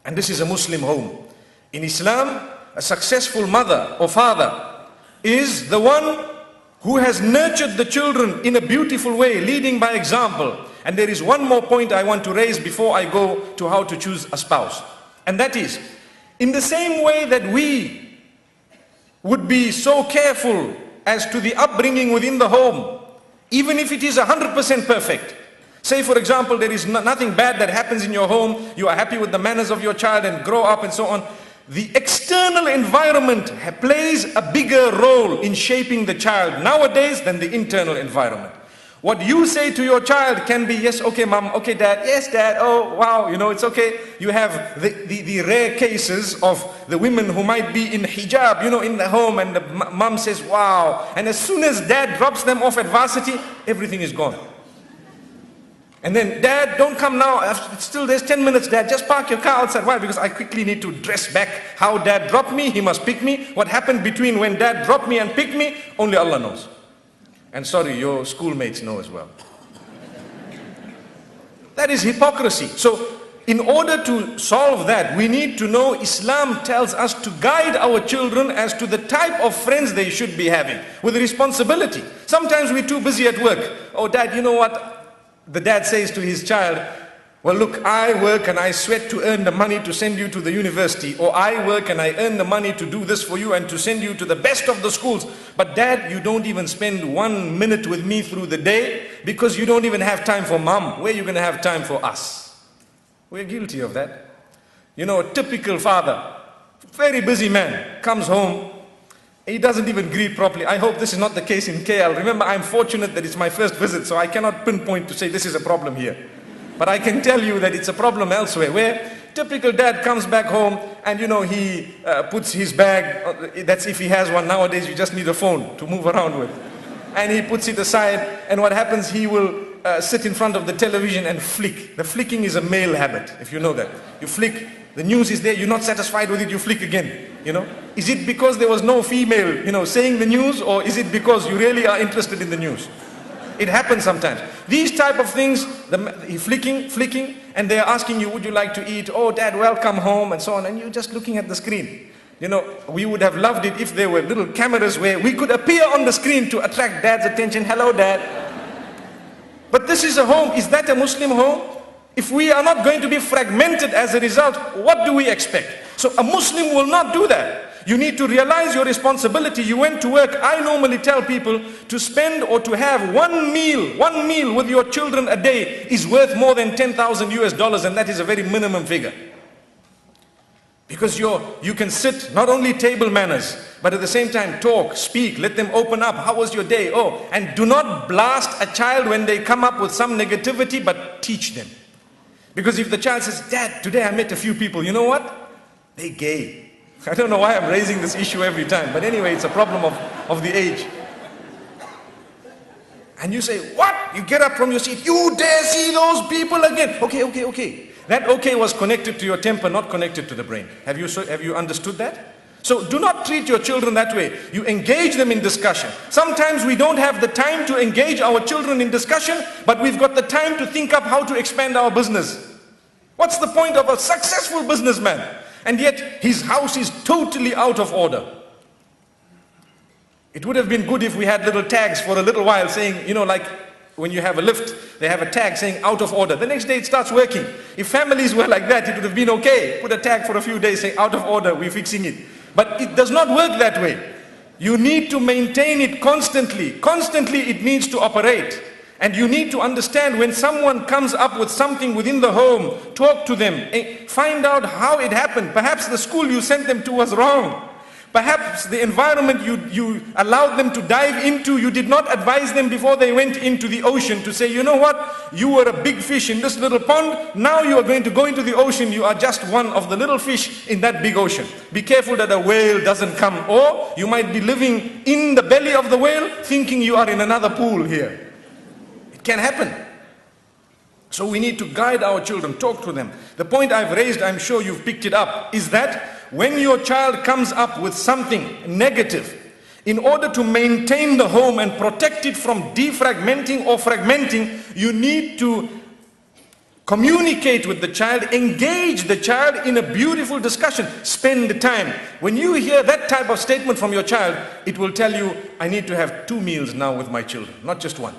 And this is a Muslim home. In Islam, a successful mother or father is the one who has nurtured the children in a beautiful way, leading by example. And there is one more point I want to raise before I go to how to choose a spouse. And that is, in the same way that we would be so careful as to the upbringing within the home, even if it is 100% perfect. Say for example, there is nothing bad that happens in your home, you are happy with the manners of your child and grow up and so on. The external environment plays a bigger role in shaping the child nowadays than the internal environment. What you say to your child can be, yes, okay mom, okay dad, yes dad, oh wow, you know, it's okay. You have the rare cases of the women who might be in hijab, you know, in the home, and the mom says, wow. And as soon as dad drops them off at varsity, everything is gone. And then, dad, don't come now, still there's 10 minutes, dad, just park your car outside. Why? Because I quickly need to dress back. How dad dropped me, he must pick me. What happened between when dad dropped me and picked me, only Allah knows. And sorry, your schoolmates know as well. That is hypocrisy. So, in order to solve that, we need to know Islam tells us to guide our children as to the type of friends they should be having, with responsibility. Sometimes we're too busy at work. Oh dad, you know what? The dad says to his child, well look, I work and I sweat to earn the money to send you to the university, or I work and I earn the money to do this for you and to send you to the best of the schools. But dad, you don't even spend 1 minute with me through the day because you don't even have time for mom. Where are you going to have time for us? We're guilty of that. You know, a typical father, very busy man, comes home, he doesn't even greet properly. I hope this is not the case in KL. Remember, I'm fortunate that it's my first visit, so I cannot pinpoint to say this is a problem here. But I can tell you that it's a problem elsewhere, where typical dad comes back home and you know, he puts his bag, that's if he has one. Nowadays you just need a phone to move around with. And he puts it aside, and what happens, he will sit in front of the television and flick. The flicking is a male habit, if you know that. You flick, the news is there, you're not satisfied with it, you flick again. You know, is it because there was no female, you know, saying the news, or is it because you really are interested in the news? It happens sometimes. These type of things, flicking, and they are asking you, would you like to eat? Oh dad, welcome home, and so on, and you're just looking at the screen. You know, we would have loved it if there were little cameras where we could appear on the screen to attract dad's attention. Hello dad. But this is a home. Is that a Muslim home? If we are not going to be fragmented as a result, what do we expect? So a Muslim will not do that. You need to realize your responsibility. You went to work. I normally tell people to spend or to have one meal with your children a day is worth more than 10,000 US dollars, and that is a very minimum figure. Because you can sit, not only table manners, but at the same time talk, speak, let them open up. How was your day? Oh, and do not blast a child when they come up with some negativity, but teach them. Because if the child says, dad, today I met a few people, you know what? They're gay. I don't know why I'm raising this issue every time, but anyway, it's a problem of the age. And you say, what? You get up from your seat, you dare see those people again? Okay. That okay was connected to your temper, not connected to the brain. Have you understood that? So do not treat your children that way. You engage them in discussion. Sometimes we don't have the time to engage our children in discussion, but we've got the time to think up how to expand our business. What's the point of a successful businessman? And yet his house is totally out of order. It would have been good if we had little tags for a little while saying, you know, like when you have a lift, they have a tag saying out of order. The next day it starts working. If families were like that, it would have been okay. Put a tag for a few days saying out of order, we're fixing it. But it does not work that way. You need to maintain it constantly. Constantly it needs to operate. And you need to understand when someone comes up with something within the home, talk to them, find out how it happened. Perhaps the school you sent them to was wrong. Perhaps the environment you allowed them to dive into, you did not advise them before they went into the ocean to say, you know what, you were a big fish in this little pond, now you are going to go into the ocean, you are just one of the little fish in that big ocean. Be careful that a whale doesn't come, or you might be living in the belly of the whale thinking you are in another pool here. It can happen. So we need to guide our children, talk to them. The point I've raised, I'm sure you've picked it up, is that when your child comes up with something negative, in order to maintain the home and protect it from defragmenting or fragmenting, you need to Communicate with the child, engage the child in a beautiful discussion, spend time. When you hear that type of statement from your child, it will tell you, I need to have 2 meals now with my children, not just one.